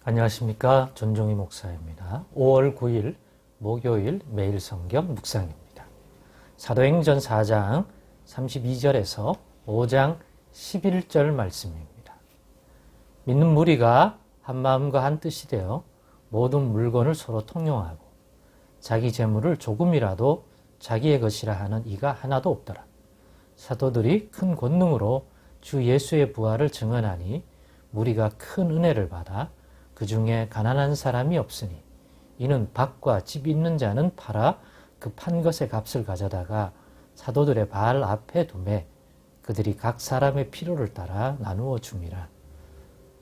안녕하십니까. 전종희 목사입니다. 5월 9일 목요일 매일 성경 묵상입니다. 사도행전 4장 32절에서 5장 11절 말씀입니다. 믿는 무리가 한마음과 한뜻이 되어 모든 물건을 서로 통용하고 자기 재물을 조금이라도 자기의 것이라 하는 이가 하나도 없더라. 사도들이 큰 권능으로 주 예수의 부활을 증언하니 무리가 큰 은혜를 받아 그 중에 가난한 사람이 없으니 이는 밭과 집 있는 자는 팔아 그 판 것의 값을 가져다가 사도들의 발 앞에 두매 그들이 각 사람의 필요를 따라 나누어 줌이라.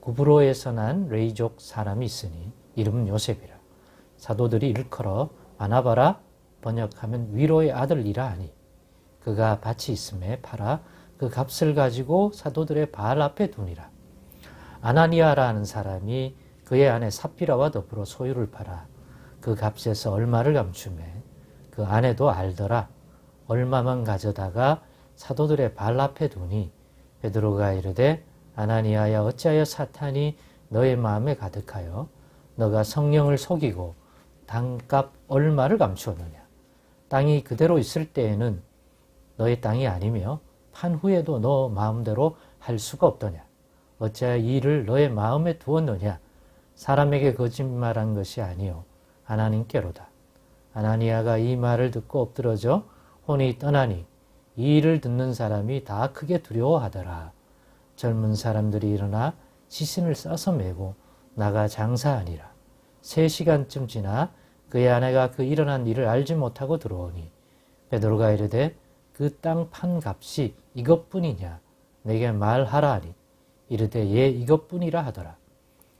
구브로에서 난 레이족 사람이 있으니 이름은 요셉이라. 사도들이 일컬어 바나바라 번역하면 위로의 아들이라 하니 그가 밭이 있음에 팔아 그 값을 가지고 사도들의 발 앞에 두니라. 아나니아라는 사람이 그의 아내 삽비라와 더불어 소유를 팔아 그 값에서 얼마를 감추매 그 아내도 알더라. 얼마만 가져다가 사도들의 발 앞에 두니 베드로가 이르되 아나니아야 어찌하여 사탄이 너의 마음에 가득하여 너가 성령을 속이고 땅값 얼마를 감추었느냐. 땅이 그대로 있을 때에는 너의 땅이 아니며 판 후에도 너 마음대로 할 수가 없더냐. 어찌하여 이 일을 너의 마음에 두었느냐. 사람에게 거짓말한 것이 아니요 하나님께로다. 아나니아가 이 말을 듣고 엎드러져 혼이 떠나니 이 일을 듣는 사람이 다 크게 두려워하더라. 젊은 사람들이 일어나 시신을 싸서 메고 나가 장사하니라. 3시간쯤 지나 그의 아내가 그 일어난 일을 알지 못하고 들어오니 베드로가 이르되 그 땅 판 값이 이것뿐이냐 내게 말하라 하니 이르되 예 이것뿐이라 하더라.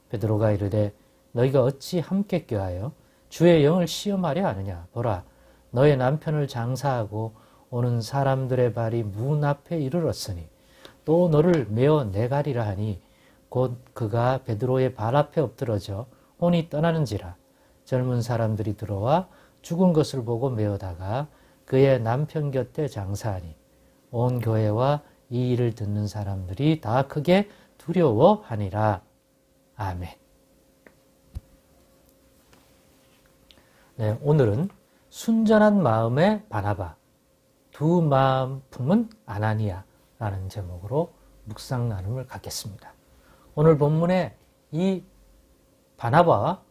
베드로가 이르되 너희가 어찌 함께 껴하여 주의 영을 시험하려 하느냐. 보라 너의 남편을 장사하고 오는 사람들의 발이 문 앞에 이르렀으니 또 너를 메어 내가리라 하니 곧 그가 베드로의 발 앞에 엎드러져 혼이 떠나는지라. 젊은 사람들이 들어와 죽은 것을 보고 메어다가 그의 남편 곁에 장사하니 온 교회와 이 일을 듣는 사람들이 다 크게 두려워하니라. 아멘. 네, 오늘은 순전한 마음의 바나바, 두 마음 품은 아나니아라는 제목으로 묵상 나눔을 갖겠습니다. 오늘 본문에 이 바나바와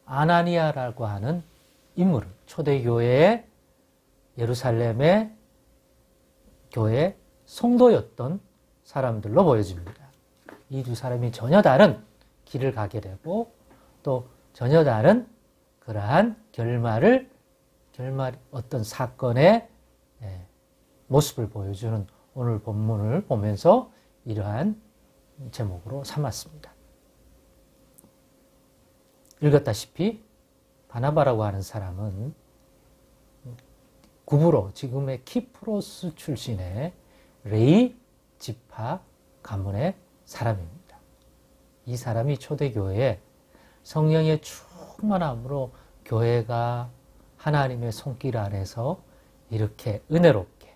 아나니아라고 하는 인물을 초대교회의 예루살렘의 교회 성도였던 사람들로 보여집니다. 이 두 사람이 전혀 다른 길을 가게 되고 또 전혀 다른 그러한 어떤 사건의 모습을 보여주는 오늘 본문을 보면서 이러한 제목으로 삼았습니다. 읽었다시피 바나바라고 하는 사람은 구브로 지금의 키프로스 출신의 레이 지파 가문의 사람입니다. 이 사람이 초대교회에 성령의 충만함으로 교회가 하나님의 손길 아래서 이렇게 은혜롭게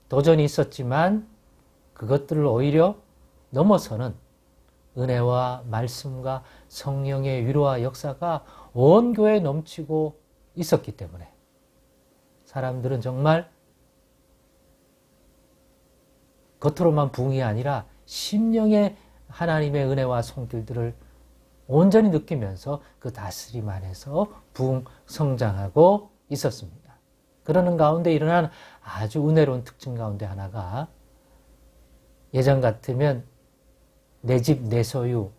도전이 있었지만 그것들을 오히려 넘어서는 은혜와 말씀과 성령의 위로와 역사가 온 교회에 넘치고 있었기 때문에 사람들은 정말 겉으로만 부흥이 아니라 심령의 하나님의 은혜와 손길들을 온전히 느끼면서 그 다스림 안에서 부흥 성장하고 있었습니다. 그러는 가운데 일어난 아주 은혜로운 특징 가운데 하나가 예전 같으면 내 집, 내 소유,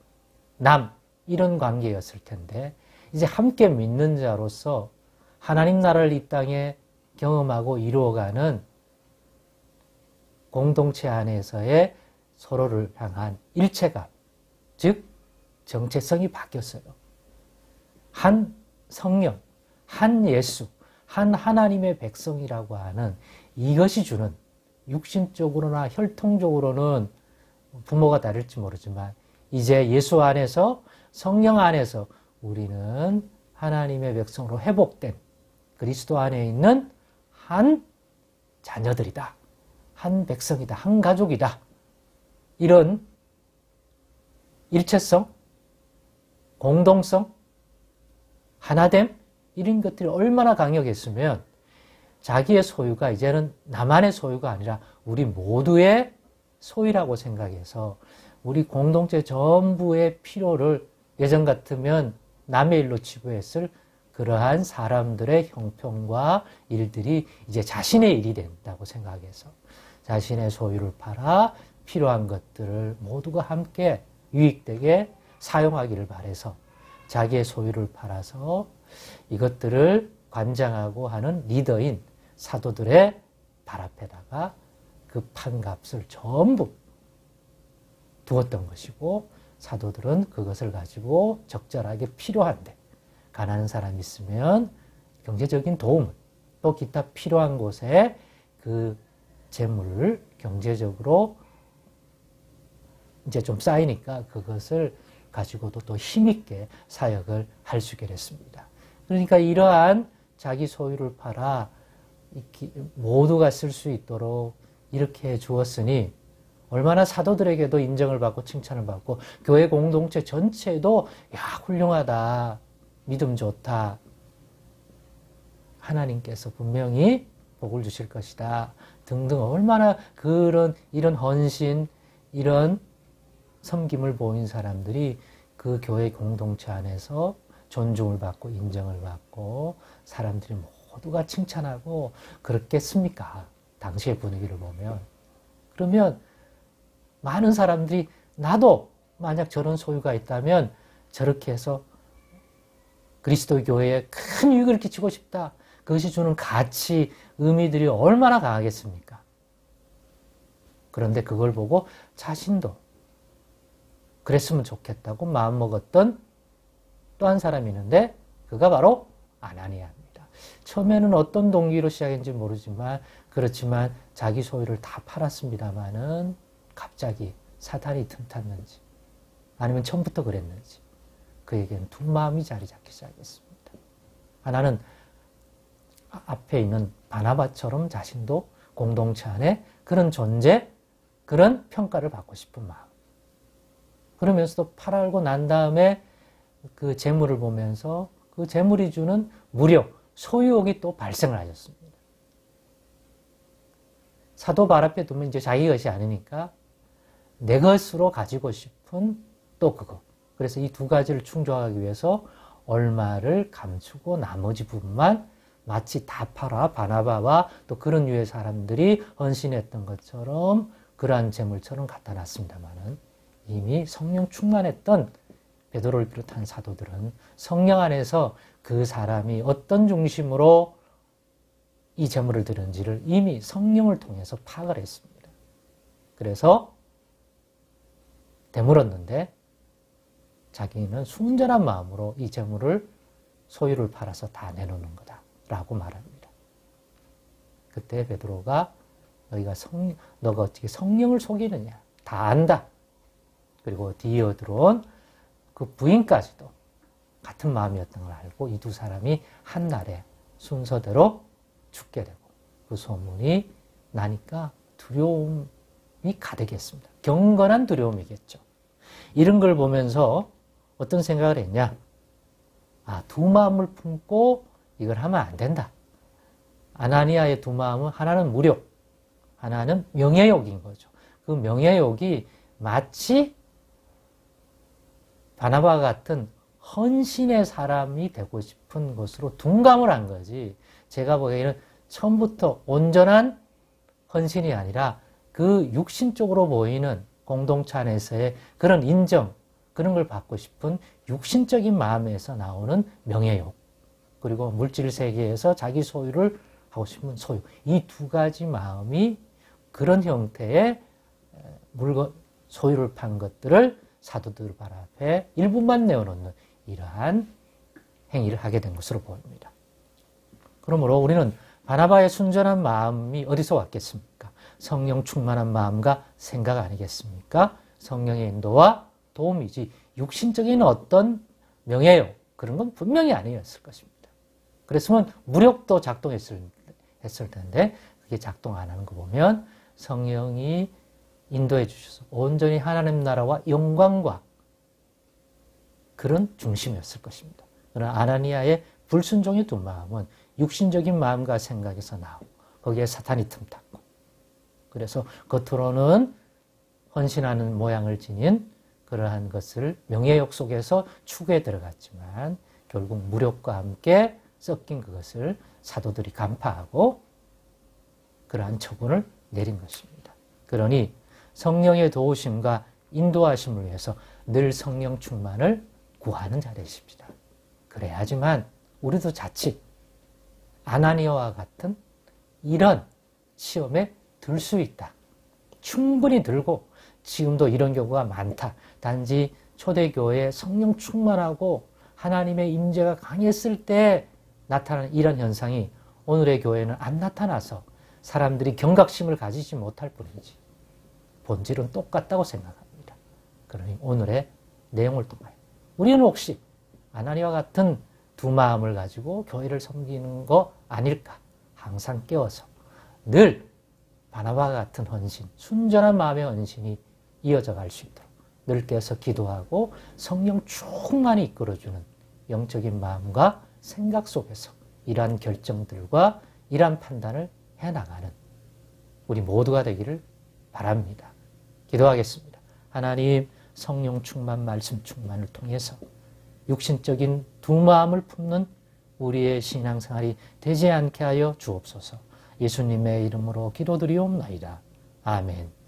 남 이런 관계였을 텐데 이제 함께 믿는 자로서 하나님 나라를 이 땅에 경험하고 이루어가는 공동체 안에서의 서로를 향한 일체감, 즉 정체성이 바뀌었어요. 한 성령, 한 예수, 한 하나님의 백성이라고 하는 이것이 주는 육신적으로나 혈통적으로는 부모가 다를지 모르지만 이제 예수 안에서 성령 안에서 우리는 하나님의 백성으로 회복된 그리스도 안에 있는 한 자녀들이다. 한 백성이다. 한 가족이다. 이런 일체성, 공동성, 하나됨 이런 것들이 얼마나 강력했으면 자기의 소유가 이제는 나만의 소유가 아니라 우리 모두의 소유라고 생각해서 우리 공동체 전부의 필요를 예전 같으면 남의 일로 치부했을 그러한 사람들의 형편과 일들이 이제 자신의 일이 된다고 생각해서 자신의 소유를 팔아 필요한 것들을 모두가 함께 유익되게 사용하기를 바라서 자기의 소유를 팔아서 이것들을 관장하고 하는 리더인 사도들의 발 앞에다가 그 판값을 전부 두었던 것이고 사도들은 그것을 가지고 적절하게 필요한데 가난한 사람이 있으면 경제적인 도움 또 기타 필요한 곳에 그 재물을 경제적으로 이제 좀 쌓이니까 그것을 가지고도 또 힘있게 사역을 할 수 있게 됐습니다. 그러니까 이러한 자기 소유를 팔아 모두가 쓸 수 있도록 이렇게 해 주었으니 얼마나 사도들에게도 인정을 받고 칭찬을 받고 교회 공동체 전체도 야 훌륭하다, 믿음 좋다, 하나님께서 분명히 복을 주실 것이다 등등 얼마나 이런 헌신, 이런 섬김을 보인 사람들이 그 교회 공동체 안에서 존중을 받고 인정을 받고 사람들이 모두가 칭찬하고 그렇겠습니까? 당시의 분위기를 보면. 그러면 많은 사람들이 나도 만약 저런 소유가 있다면 저렇게 해서 그리스도 교회에 큰 유익을 끼치고 싶다. 그것이 주는 가치, 의미들이 얼마나 강하겠습니까? 그런데 그걸 보고 자신도 그랬으면 좋겠다고 마음먹었던 또 한 사람이 있는데 그가 바로 아나니아입니다. 처음에는 어떤 동기로 시작했는지 모르지만 그렇지만 자기 소유를 다 팔았습니다마는 갑자기 사탄이 틈탔는지 아니면 처음부터 그랬는지 그에게는 두 마음이 자리 잡기 시작했습니다. 하나는 앞에 있는 바나바처럼 자신도 공동체 안에 그런 존재, 그런 평가를 받고 싶은 마음. 그러면서도 팔아알고 난 다음에 그 재물을 보면서 그 재물이 주는 무력, 소유욕이 또 발생을 하셨습니다. 사도 발 앞에 두면 이제 자기 것이 아니니까 내 것으로 가지고 싶은 또 그거. 그래서 이 두 가지를 충족하기 위해서 얼마를 감추고 나머지 부분만 마치 다 팔아 바나바와 또 그런 유의 사람들이 헌신했던 것처럼 그러한 재물처럼 갖다 놨습니다마는 이미 성령 충만했던 베드로를 비롯한 사도들은 성령 안에서 그 사람이 어떤 중심으로 이 재물을 드렸는지를 이미 성령을 통해서 파악을 했습니다. 그래서 되물었는데 자기는 순전한 마음으로 이 재물을 소유를 팔아서 다 내놓는 거다라고 말합니다. 그때 베드로가 너가 어떻게 성령을 속이느냐? 다 안다. 그리고 뒤이어 들어온 그 부인까지도 같은 마음이었던 걸 알고 이 두 사람이 한날에 순서대로 죽게 되고 그 소문이 나니까 두려움이 가득했습니다. 경건한 두려움이겠죠. 이런 걸 보면서 어떤 생각을 했냐? 두 마음을 품고 이걸 하면 안 된다. 아나니아의 두 마음은 하나는 무력, 하나는 명예욕인 거죠. 그 명예욕이 마치 바나바 같은 헌신의 사람이 되고 싶은 것으로 둔감을 한 거지. 제가 보기에는 처음부터 온전한 헌신이 아니라 그 육신적으로 보이는 공동체 안에서의 그런 인정, 그런 걸 받고 싶은 육신적인 마음에서 나오는 명예욕, 그리고 물질 세계에서 자기 소유를 하고 싶은 소유, 이 두 가지 마음이 그런 형태의 물건, 소유를 판 것들을 사도들 발 앞에 일부만 내어놓는 이러한 행위를 하게 된 것으로 보입니다. 그러므로 우리는 바나바의 순전한 마음이 어디서 왔겠습니까? 성령 충만한 마음과 생각 아니겠습니까? 성령의 인도와 도움이지 육신적인 어떤 명예욕 그런 건 분명히 아니었을 것입니다. 그랬으면 무력도 작동했을 텐데 그게 작동 안 하는 거 보면 성령이 인도해 주셔서 온전히 하나님 나라와 영광과 그런 중심이었을 것입니다. 그러나 아나니아의 불순종의 두 마음은 육신적인 마음과 생각에서 나오고 거기에 사탄이 틈탔고 그래서 겉으로는 헌신하는 모양을 지닌 그러한 것을 명예욕 속에서 추구에 들어갔지만 결국 무력과 함께 섞인 그것을 사도들이 간파하고 그러한 처분을 내린 것입니다. 그러니 성령의 도우심과 인도하심을 위해서 늘 성령 충만을 구하는 자 되십시다. 그래야지만 우리도 자칫 아나니아와 같은 이런 시험에 들 수 있다. 충분히 들고 지금도 이런 경우가 많다. 단지 초대교회에 성령 충만하고 하나님의 임재가 강했을 때 나타나는 이런 현상이 오늘의 교회는 안 나타나서 사람들이 경각심을 가지지 못할 뿐이지 본질은 똑같다고 생각합니다. 그러니 오늘의 내용을 통하여 우리는 혹시 아나니아와 같은 두 마음을 가지고 교회를 섬기는 거 아닐까 항상 깨워서 늘 바나바와 같은 헌신, 순전한 마음의 헌신이 이어져 갈 수 있도록 늘 깨서 기도하고 성령 충만히 이끌어주는 영적인 마음과 생각 속에서 이러한 결정들과 이러한 판단을 해나가는 우리 모두가 되기를 바랍니다. 기도하겠습니다. 하나님 성령 충만, 말씀 충만을 통해서 육신적인 두 마음을 품는 우리의 신앙생활이 되지 않게 하여 주옵소서. 예수님의 이름으로 기도드리옵나이다. 아멘.